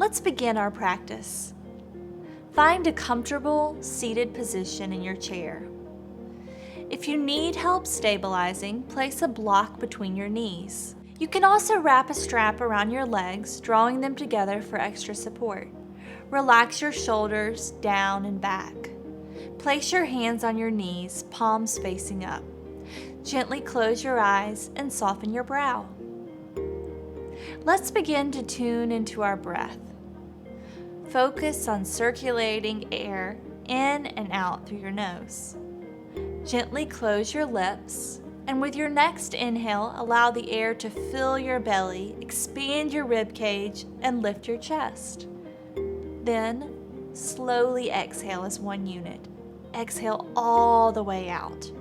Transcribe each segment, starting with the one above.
Let's begin our practice. Find a comfortable seated position in your chair. If you need help stabilizing, place a block between your knees. You can also wrap a strap around your legs, drawing them together for extra support. Relax your shoulders down and back. Place your hands on your knees, palms facing up. Gently close your eyes and soften your brow. Let's begin to tune into our breath. Focus on circulating air in and out through your nose. Gently close your lips, and with your next inhale, allow the air to fill your belly, expand your rib cage, and lift your chest. Then, slowly exhale as one unit. Exhale all the way out.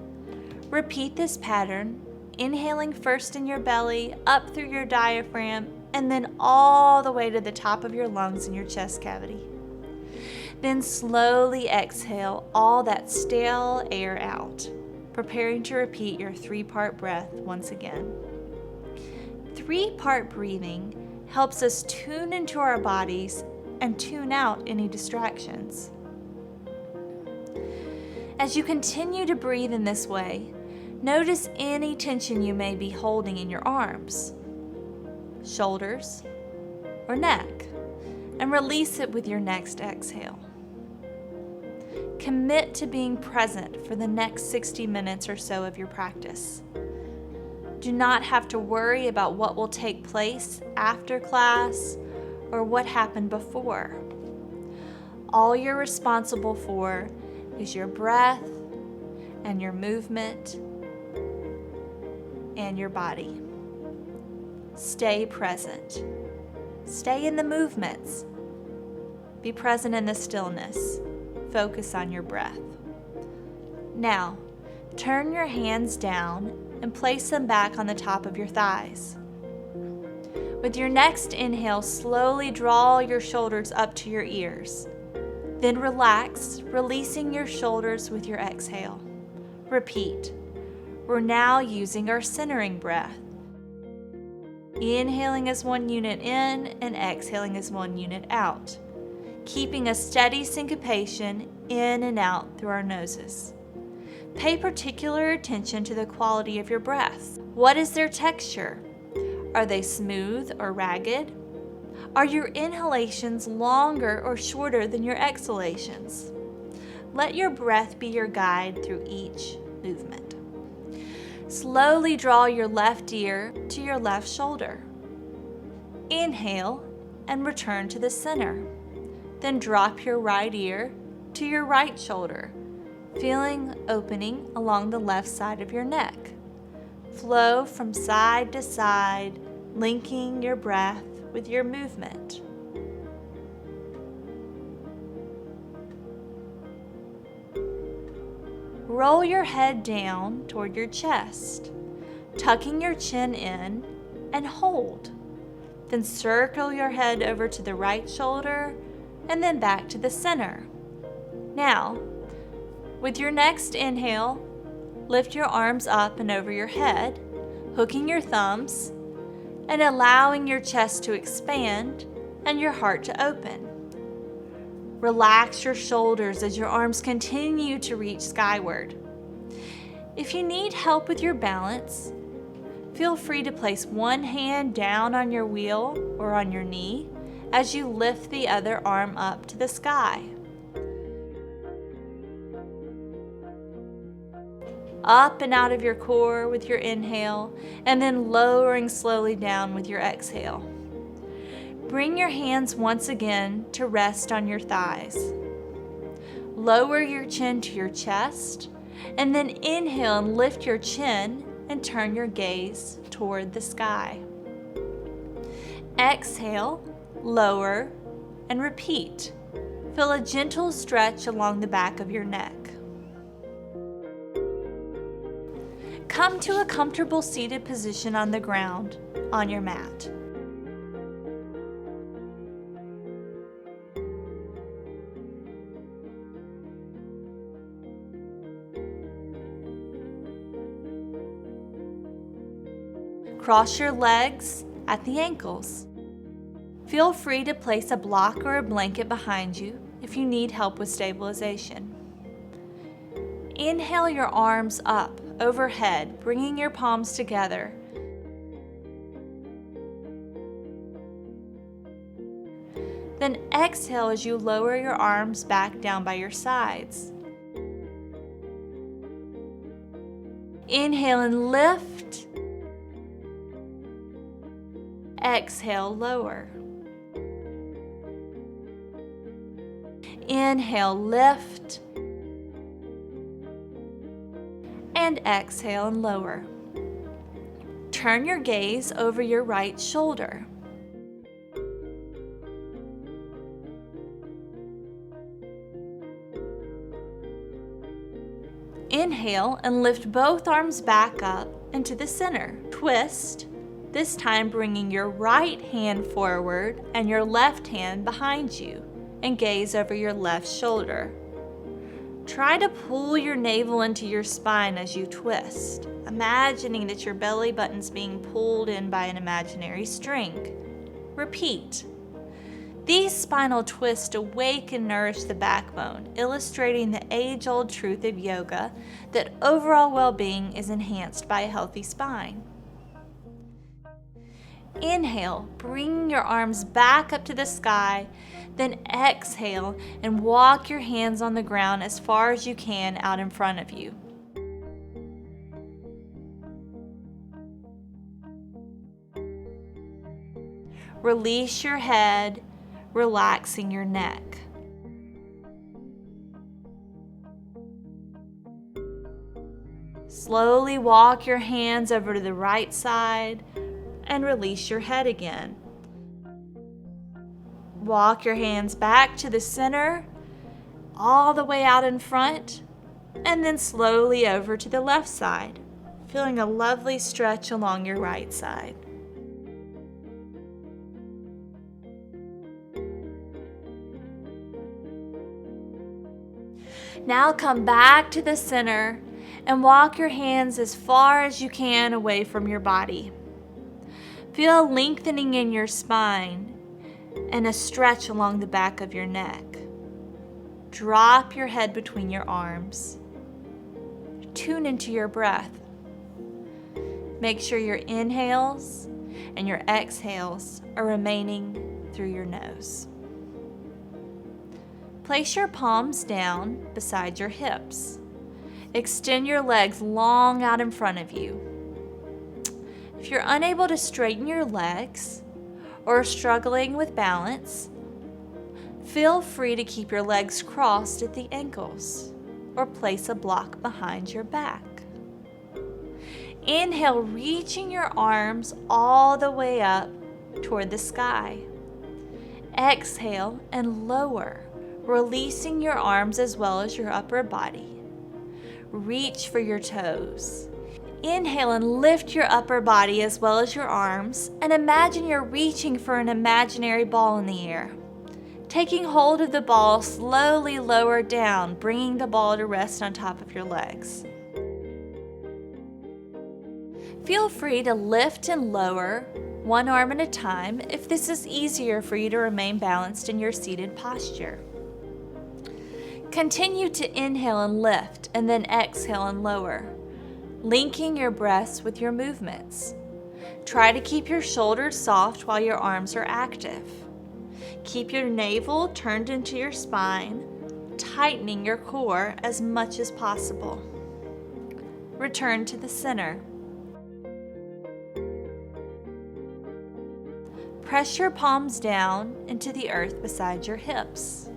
Repeat this pattern, inhaling first in your belly, up through your diaphragm, and then all the way to the top of your lungs and your chest cavity. Then slowly exhale all that stale air out, preparing to repeat your 3-part breath once again. 3-part breathing helps us tune into our bodies and tune out any distractions. As you continue to breathe in this way, notice any tension you may be holding in your arms, shoulders, or neck, and release it with your next exhale. Commit to being present for the next 60 minutes or so of your practice. Do not have to worry about what will take place after class or what happened before. All you're responsible for is your breath and your movement and your body. Stay present. Stay in the movements. Be present in the stillness. Focus on your breath. Now, turn your hands down and place them back on the top of your thighs. With your next inhale, slowly draw your shoulders up to your ears. Then relax, releasing your shoulders with your exhale. Repeat. We're now using our centering breath. Inhaling as one unit in and exhaling as one unit out, keeping a steady syncopation in and out through our noses. Pay particular attention to the quality of your breaths. What is their texture? Are they smooth or ragged? Are your inhalations longer or shorter than your exhalations? Let your breath be your guide through each movement. Slowly draw your left ear to your left shoulder. Inhale and return to the center. Then drop your right ear to your right shoulder, feeling opening along the left side of your neck. Flow from side to side, linking your breath with your movement. Roll your head down toward your chest, tucking your chin in, and hold. Then circle your head over to the right shoulder and then back to the center. Now, with your next inhale, lift your arms up and over your head, hooking your thumbs and allowing your chest to expand and your heart to open. Relax your shoulders as your arms continue to reach skyward. If you need help with your balance, feel free to place one hand down on your wheel or on your knee as you lift the other arm up to the sky. Up and out of your core with your inhale, and then lowering slowly down with your exhale. Bring your hands once again to rest on your thighs. Lower your chin to your chest, and then inhale and lift your chin and turn your gaze toward the sky. Exhale, lower, and repeat. Feel a gentle stretch along the back of your neck. Come to a comfortable seated position on the ground, on your mat. Cross your legs at the ankles. Feel free to place a block or a blanket behind you if you need help with stabilization. Inhale your arms up overhead, bringing your palms together. Then exhale as you lower your arms back down by your sides. Inhale and lift. Exhale, lower. Inhale, lift. And exhale and lower. Turn your gaze over your right shoulder. Inhale and lift both arms back up into the center. Twist, this time bringing your right hand forward and your left hand behind you, and gaze over your left shoulder. Try to pull your navel into your spine as you twist, imagining that your belly button's being pulled in by an imaginary string. Repeat. These spinal twists awake and nourish the backbone, illustrating the age-old truth of yoga that overall well-being is enhanced by a healthy spine. Inhale, bringing your arms back up to the sky, then exhale and walk your hands on the ground as far as you can out in front of you. Release your head, relaxing your neck. Slowly walk your hands over to the right side and release your head again. Walk your hands back to the center, all the way out in front, and then slowly over to the left side, feeling a lovely stretch along your right side. Now come back to the center and walk your hands as far as you can away from your body. Feel a lengthening in your spine and a stretch along the back of your neck. Drop your head between your arms. Tune into your breath. Make sure your inhales and your exhales are remaining through your nose. Place your palms down beside your hips. Extend your legs long out in front of you. If you're unable to straighten your legs or struggling with balance, feel free to keep your legs crossed at the ankles or place a block behind your back. Inhale, reaching your arms all the way up toward the sky. Exhale and lower, releasing your arms as well as your upper body. Reach for your toes. Inhale and lift your upper body as well as your arms, and imagine you're reaching for an imaginary ball in the air. Taking hold of the ball, slowly lower down, bringing the ball to rest on top of your legs. Feel free to lift and lower one arm at a time if this is easier for you to remain balanced in your seated posture. Continue to inhale and lift, and then exhale and lower, linking your breaths with your movements. Try to keep your shoulders soft while your arms are active. Keep your navel turned into your spine, tightening your core as much as possible. Return to the center. Press your palms down into the earth beside your hips.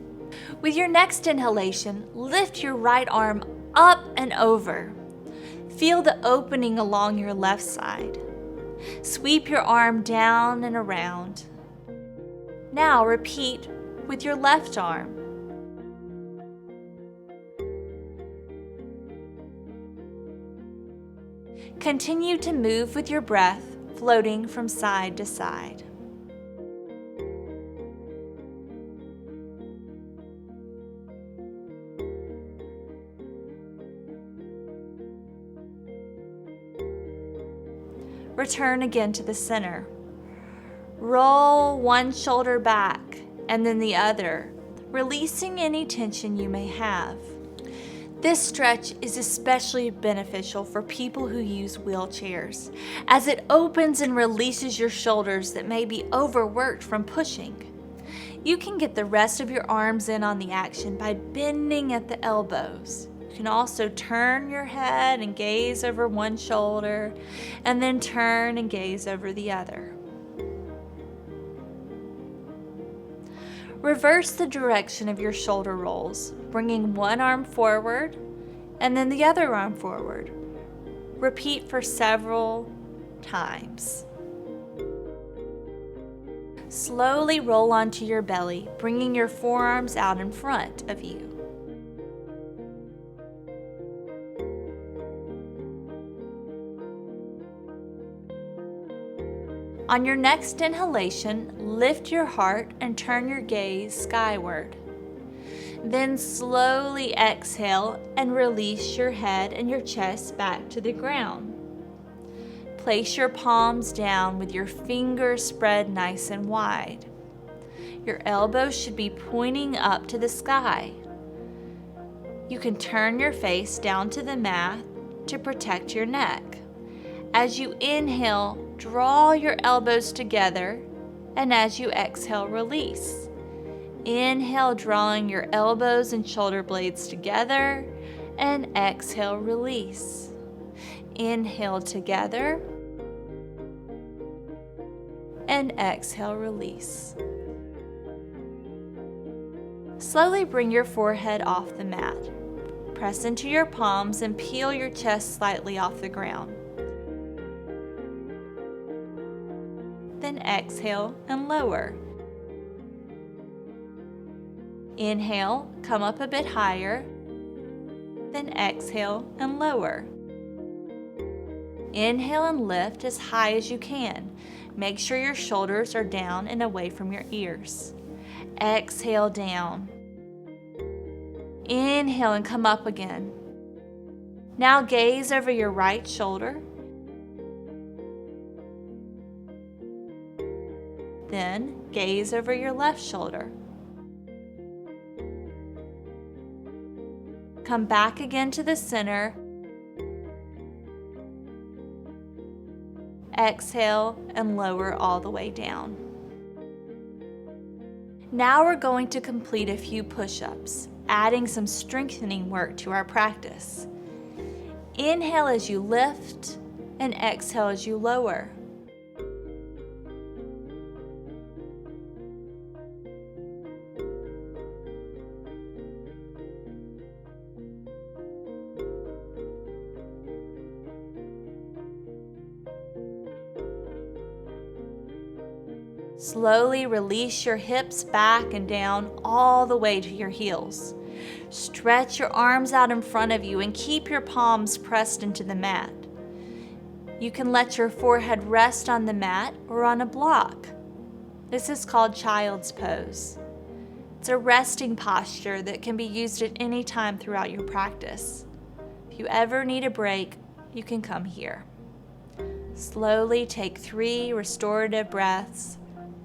With your next inhalation, lift your right arm up and over. Feel the opening along your left side. Sweep your arm down and around. Now repeat with your left arm. Continue to move with your breath, floating from side to side. Return again to the center. Roll one shoulder back and then the other, releasing any tension you may have. This stretch is especially beneficial for people who use wheelchairs, as it opens and releases your shoulders that may be overworked from pushing. You can get the rest of your arms in on the action by bending at the elbows. You can also turn your head and gaze over one shoulder, and then turn and gaze over the other. Reverse the direction of your shoulder rolls, bringing one arm forward and then the other arm forward. Repeat for several times. Slowly roll onto your belly, bringing your forearms out in front of you. On your next inhalation, lift your heart and turn your gaze skyward. Then slowly exhale and release your head and your chest back to the ground. Place your palms down with your fingers spread nice and wide. Your elbows should be pointing up to the sky. You can turn your face down to the mat to protect your neck. As you inhale, draw your elbows together, and as you exhale, release. Inhale, drawing your elbows and shoulder blades together, and exhale, release. Inhale together, and exhale, release. Slowly bring your forehead off the mat. Press into your palms and peel your chest slightly off the ground. Then exhale and lower. Inhale, come up a bit higher. Then exhale and lower. Inhale and lift as high as you can. Make sure your shoulders are down and away from your ears. Exhale down. Inhale and come up again. Now gaze over your right shoulder. Then gaze over your left shoulder. Come back again to the center. Exhale and lower all the way down. Now we're going to complete a few push-ups, adding some strengthening work to our practice. Inhale as you lift and exhale as you lower. Slowly release your hips back and down all the way to your heels. Stretch your arms out in front of you and keep your palms pressed into the mat. You can let your forehead rest on the mat or on a block. This is called child's pose. It's a resting posture that can be used at any time throughout your practice. If you ever need a break, you can come here. Slowly take 3 restorative breaths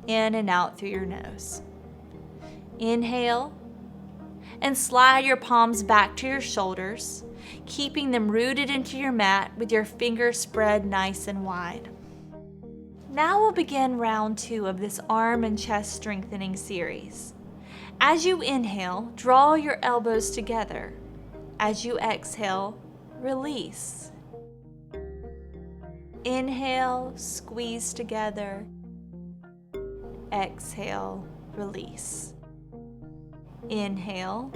in and out through your nose. Inhale and slide your palms back to your shoulders, keeping them rooted into your mat with your fingers spread nice and wide. Now we'll begin round 2 of this arm and chest strengthening series. As you inhale, draw your elbows together. As you exhale, release. Inhale, squeeze together. Exhale, release. Inhale.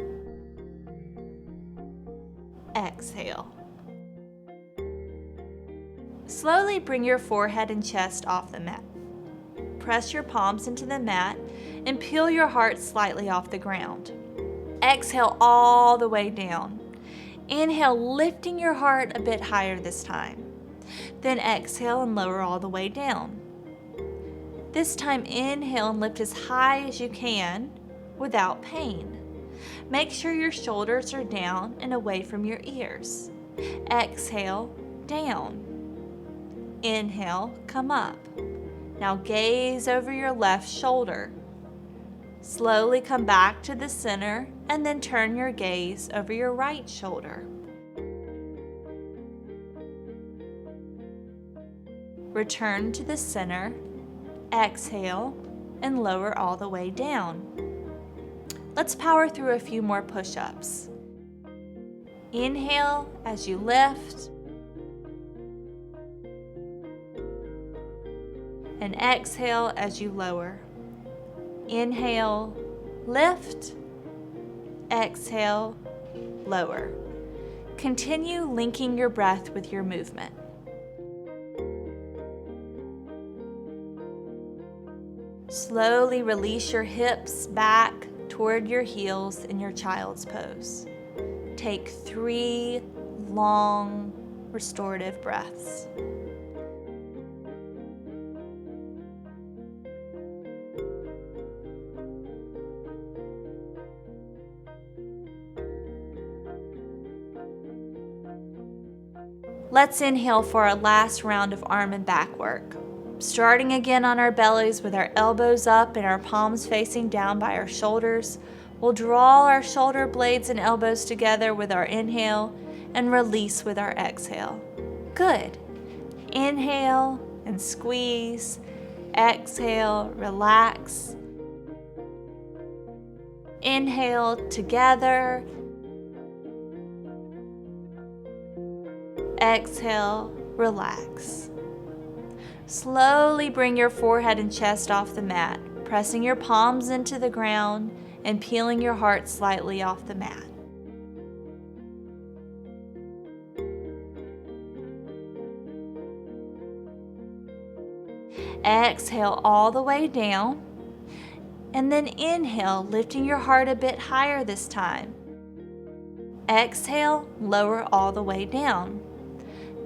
Exhale. Slowly bring your forehead and chest off the mat. Press your palms into the mat and peel your heart slightly off the ground. Exhale all the way down. Inhale, lifting your heart a bit higher this time. Then exhale and lower all the way down. This time, inhale and lift as high as you can without pain. Make sure your shoulders are down and away from your ears. Exhale, down. Inhale, come up. Now gaze over your left shoulder. Slowly come back to the center and then turn your gaze over your right shoulder. Return to the center, exhale, and lower all the way down. Let's power through a few more push-ups. Inhale as you lift, and exhale as you lower. Inhale, lift, exhale, lower. Continue linking your breath with your movement. Slowly release your hips back toward your heels in your child's pose. Take 3 long restorative breaths. Let's inhale for our last round of arm and back work. Starting again on our bellies with our elbows up and our palms facing down by our shoulders, we'll draw our shoulder blades and elbows together with our inhale and release with our exhale. Good. Inhale and squeeze. Exhale, relax. Inhale together. Exhale, relax. Slowly bring your forehead and chest off the mat, pressing your palms into the ground and peeling your heart slightly off the mat. Exhale all the way down, and then inhale, lifting your heart a bit higher this time. Exhale, lower all the way down.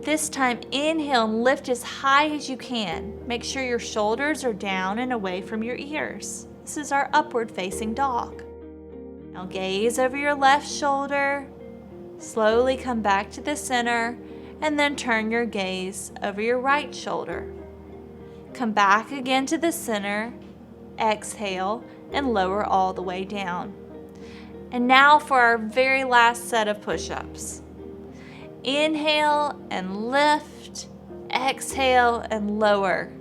This time, inhale and lift as high as you can. Make sure your shoulders are down and away from your ears. This is our upward facing dog. Now gaze over your left shoulder. Slowly come back to the center and then turn your gaze over your right shoulder. Come back again to the center. Exhale and lower all the way down. And now for our very last set of push-ups. Inhale and lift, exhale and lower.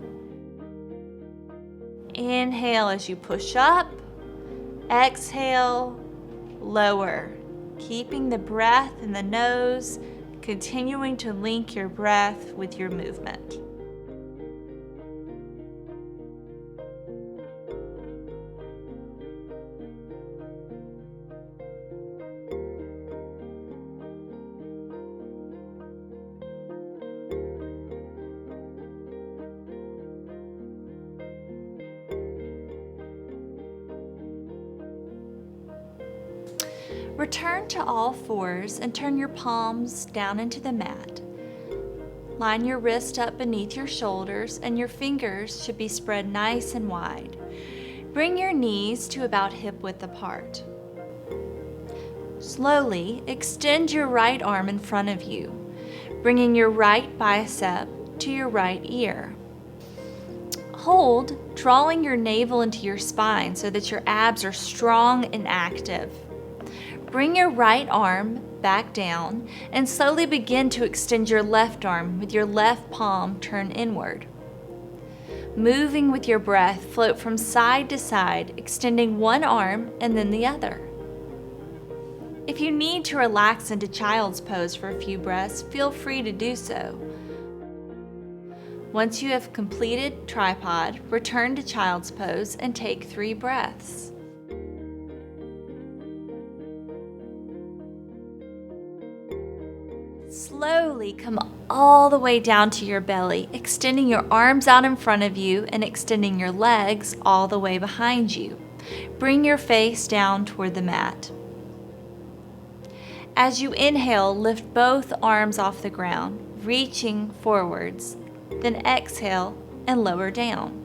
Inhale as you push up, exhale, lower. Keeping the breath in the nose, continuing to link your breath with your movement. Return to all fours and turn your palms down into the mat. Line your wrist up beneath your shoulders and your fingers should be spread nice and wide. Bring your knees to about hip width apart. Slowly extend your right arm in front of you, bringing your right bicep to your right ear. Hold, drawing your navel into your spine so that your abs are strong and active. Bring your right arm back down and slowly begin to extend your left arm with your left palm turned inward. Moving with your breath, float from side to side, extending one arm and then the other. If you need to relax into child's pose for a few breaths, feel free to do so. Once you have completed tripod, return to child's pose and take 3 breaths. Slowly come all the way down to your belly, extending your arms out in front of you and extending your legs all the way behind you. Bring your face down toward the mat. As you inhale, lift both arms off the ground, reaching forwards. Then exhale and lower down.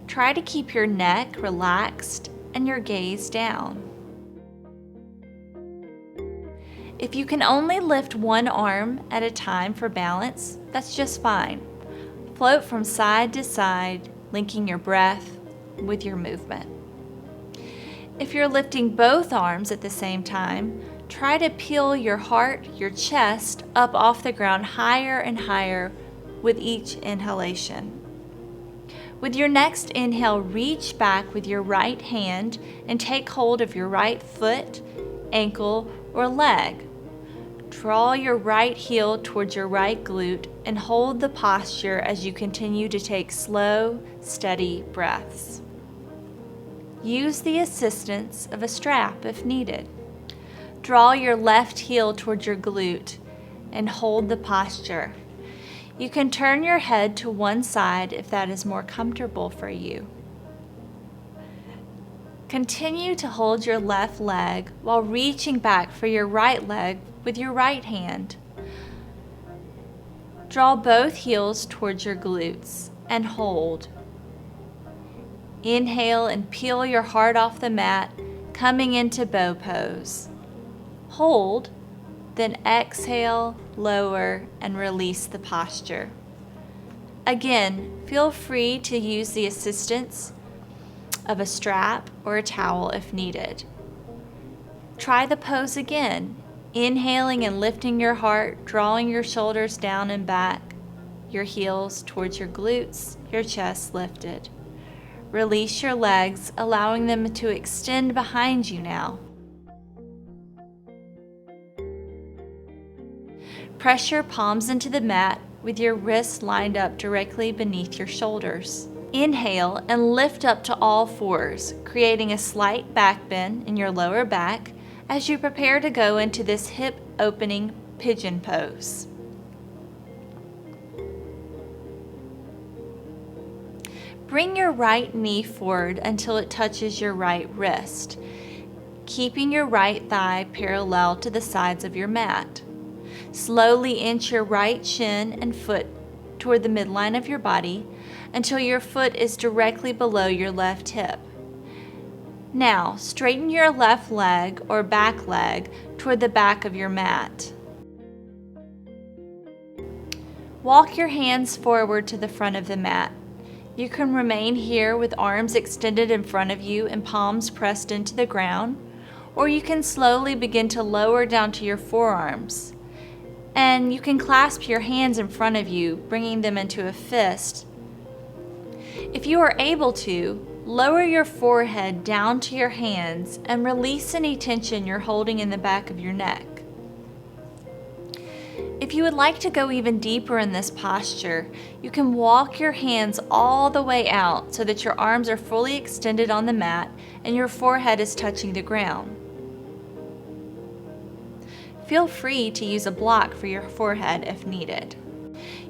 Try to keep your neck relaxed and your gaze down. If you can only lift one arm at a time for balance, that's just fine. Float from side to side, linking your breath with your movement. If you're lifting both arms at the same time, try to peel your heart, your chest, up off the ground higher and higher with each inhalation. With your next inhale, reach back with your right hand and take hold of your right foot, ankle, or leg. Draw your right heel towards your right glute and hold the posture as you continue to take slow, steady breaths. Use the assistance of a strap if needed. Draw your left heel towards your glute and hold the posture. You can turn your head to one side if that is more comfortable for you. Continue to hold your left leg while reaching back for your right leg with your right hand. Draw both heels towards your glutes and hold. Inhale and peel your heart off the mat, coming into bow pose. Hold, then exhale, lower, and release the posture. Again, feel free to use the assistance of a strap or a towel if needed. Try the pose again, inhaling and lifting your heart, drawing your shoulders down and back, your heels towards your glutes, your chest lifted. Release your legs, allowing them to extend behind you now. Press your palms into the mat with your wrists lined up directly beneath your shoulders. Inhale and lift up to all fours, creating a slight back bend in your lower back as you prepare to go into this hip opening pigeon pose. Bring your right knee forward until it touches your right wrist, keeping your right thigh parallel to the sides of your mat. Slowly inch your right shin and foot toward the midline of your body until your foot is directly below your left hip. Now, straighten your left leg or back leg toward the back of your mat. Walk your hands forward to the front of the mat. You can remain here with arms extended in front of you and palms pressed into the ground, or you can slowly begin to lower down to your forearms. And you can clasp your hands in front of you, bringing them into a fist. If you are able to, lower your forehead down to your hands and release any tension you're holding in the back of your neck. If you would like to go even deeper in this posture, you can walk your hands all the way out so that your arms are fully extended on the mat and your forehead is touching the ground. Feel free to use a block for your forehead if needed.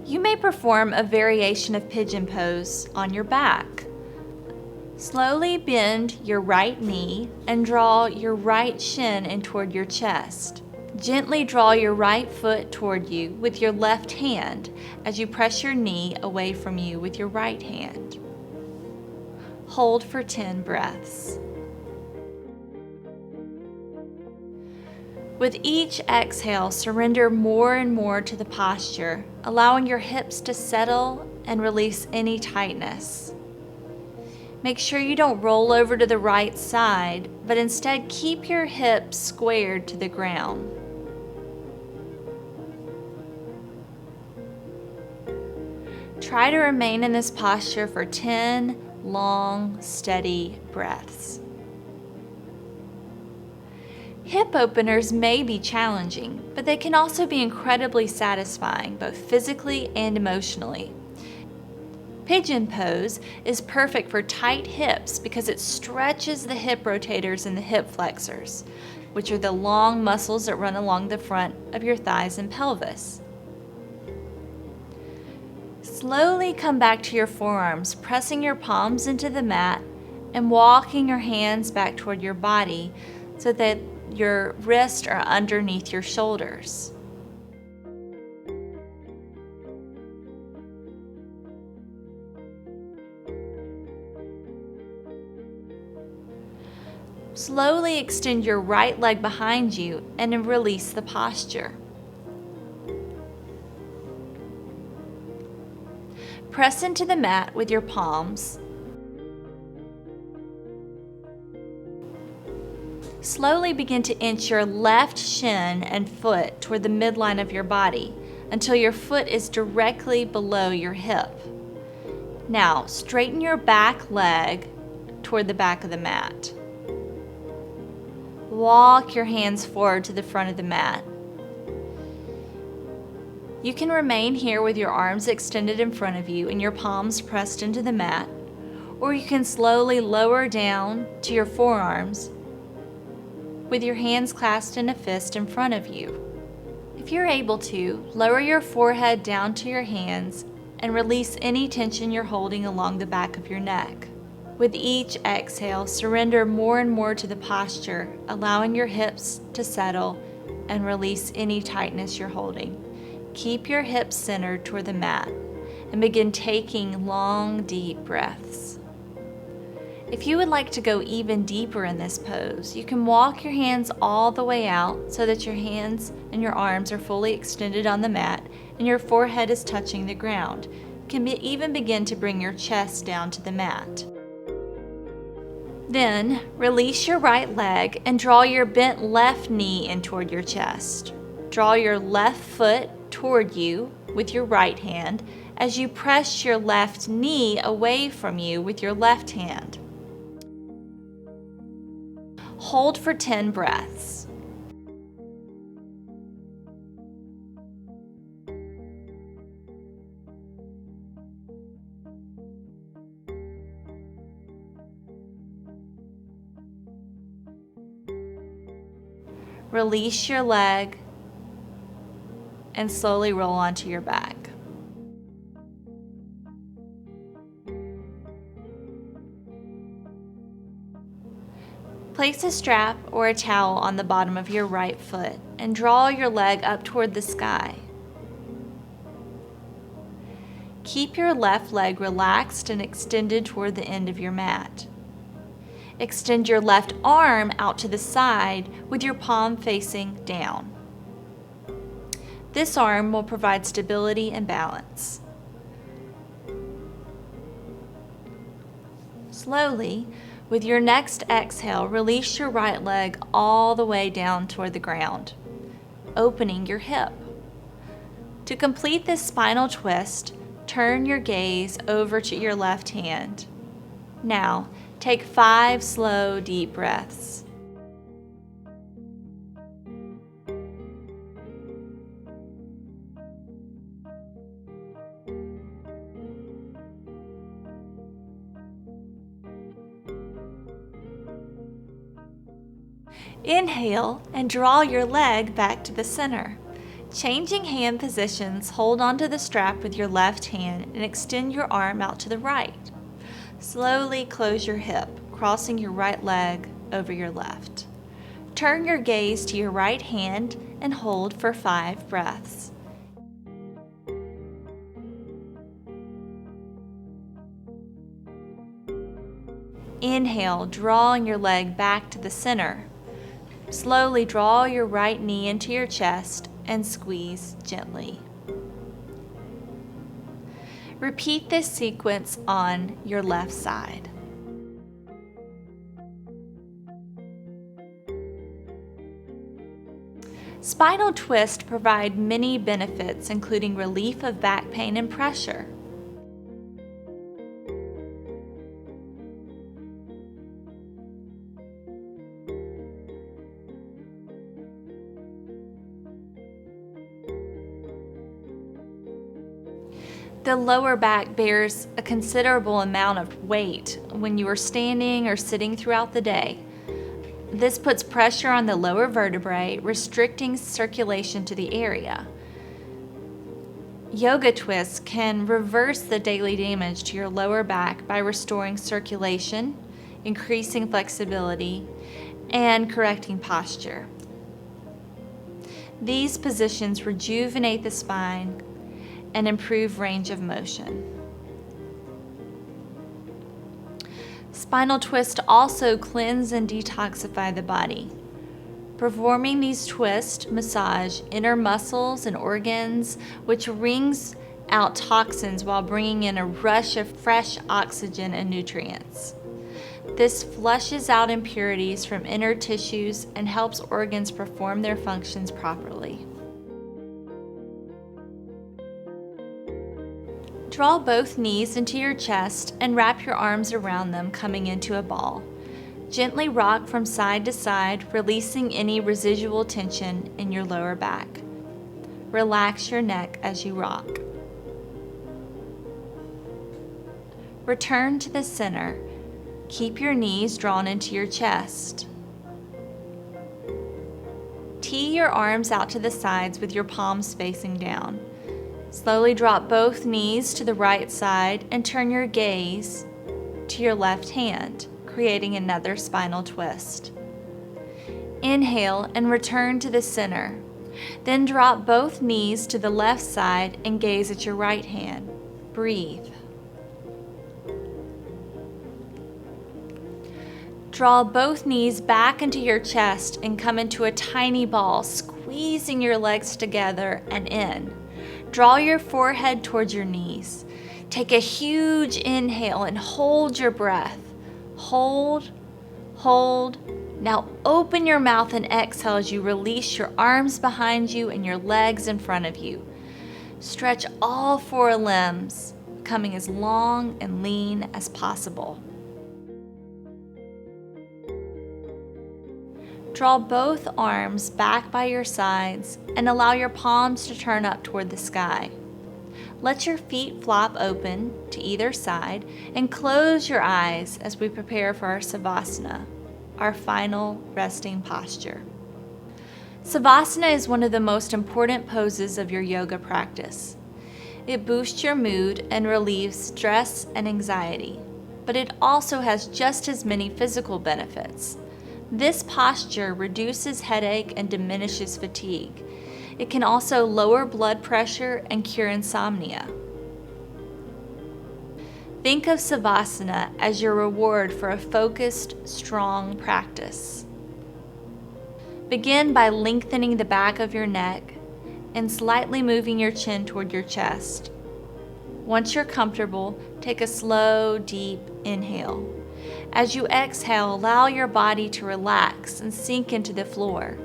You may perform a variation of pigeon pose on your back. Slowly bend your right knee and draw your right shin in toward your chest. Gently draw your right foot toward you with your left hand as you press your knee away from you with your right hand. Hold for 10 breaths. With each exhale, surrender more and more to the posture, allowing your hips to settle and release any tightness. Make sure you don't roll over to the right side, but instead keep your hips squared to the ground. Try to remain in this posture for 10 long, steady breaths. Hip openers may be challenging, but they can also be incredibly satisfying, both physically and emotionally. Pigeon pose is perfect for tight hips because it stretches the hip rotators and the hip flexors, which are the long muscles that run along the front of your thighs and pelvis. Slowly come back to your forearms, pressing your palms into the mat and walking your hands back toward your body so that your wrists are underneath your shoulders. Slowly extend your right leg behind you and then release the posture. Press into the mat with your palms. Slowly begin to inch your left shin and foot toward the midline of your body until your foot is directly below your hip. Now, straighten your back leg toward the back of the mat. Walk your hands forward to the front of the mat. You can remain here with your arms extended in front of you and your palms pressed into the mat, or you can slowly lower down to your forearms with your hands clasped in a fist in front of you. If you're able to, lower your forehead down to your hands and release any tension you're holding along the back of your neck. With each exhale, surrender more and more to the posture, allowing your hips to settle and release any tightness you're holding. Keep your hips centered toward the mat and begin taking long, deep breaths. If you would like to go even deeper in this pose, you can walk your hands all the way out so that your hands and your arms are fully extended on the mat and your forehead is touching the ground. You can even begin to bring your chest down to the mat. Then, release your right leg and draw your bent left knee in toward your chest. Draw your left foot toward you with your right hand as you press your left knee away from you with your left hand. Hold for 10 breaths. Release your leg and slowly roll onto your back. Place a strap or a towel on the bottom of your right foot and draw your leg up toward the sky. Keep your left leg relaxed and extended toward the end of your mat. Extend your left arm out to the side with your palm facing down. This arm will provide stability and balance. Slowly, with your next exhale, release your right leg all the way down toward the ground, opening your hip. To complete this spinal twist, turn your gaze over to your left hand. Now, take 5 slow, deep breaths. Inhale and draw your leg back to the center. Changing hand positions, hold onto the strap with your left hand and extend your arm out to the right. Slowly close your hip, crossing your right leg over your left. Turn your gaze to your right hand and hold for 5 breaths. Inhale, drawing your leg back to the center. Slowly draw your right knee into your chest and squeeze gently. Repeat this sequence on your left side. Spinal twists provide many benefits, including relief of back pain and pressure. The lower back bears a considerable amount of weight when you are standing or sitting throughout the day. This puts pressure on the lower vertebrae, restricting circulation to the area. Yoga twists can reverse the daily damage to your lower back by restoring circulation, increasing flexibility, and correcting posture. These positions rejuvenate the spine and improve range of motion. Spinal twists also cleanse and detoxify the body. Performing these twists massage inner muscles and organs, which wrings out toxins while bringing in a rush of fresh oxygen and nutrients. This flushes out impurities from inner tissues and helps organs perform their functions properly. Draw both knees into your chest and wrap your arms around them, coming into a ball. Gently rock from side to side, releasing any residual tension in your lower back. Relax your neck as you rock. Return to the center. Keep your knees drawn into your chest. Tee your arms out to the sides with your palms facing down. Slowly drop both knees to the right side and turn your gaze to your left hand, creating another spinal twist. Inhale and return to the center. Then drop both knees to the left side and gaze at your right hand. Breathe. Draw both knees back into your chest and come into a tiny ball, squeezing your legs together and in. Draw your forehead towards your knees. Take a huge inhale and hold your breath. Hold, hold. Now open your mouth and exhale as you release your arms behind you and your legs in front of you. Stretch all four limbs, becoming as long and lean as possible. Draw both arms back by your sides and allow your palms to turn up toward the sky. Let your feet flop open to either side and close your eyes as we prepare for our Savasana, our final resting posture. Savasana is one of the most important poses of your yoga practice. It boosts your mood and relieves stress and anxiety, but it also has just as many physical benefits. This posture reduces headache and diminishes fatigue. It can also lower blood pressure and cure insomnia. Think of Savasana as your reward for a focused, strong practice. Begin by lengthening the back of your neck and slightly moving your chin toward your chest. Once you're comfortable, take a slow, deep inhale. As you exhale, allow your body to relax and sink into the floor.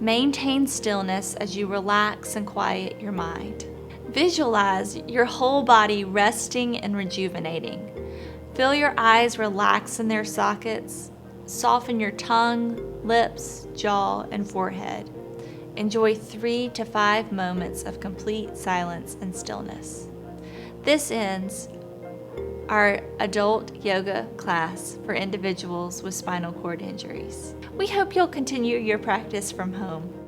Maintain stillness as you relax and quiet your mind. Visualize your whole body resting and rejuvenating. Feel your eyes relax in their sockets. Soften your tongue, lips, jaw, and forehead. Enjoy 3 to 5 moments of complete silence and stillness. This ends our adult yoga class for individuals with spinal cord injuries. We hope you'll continue your practice from home.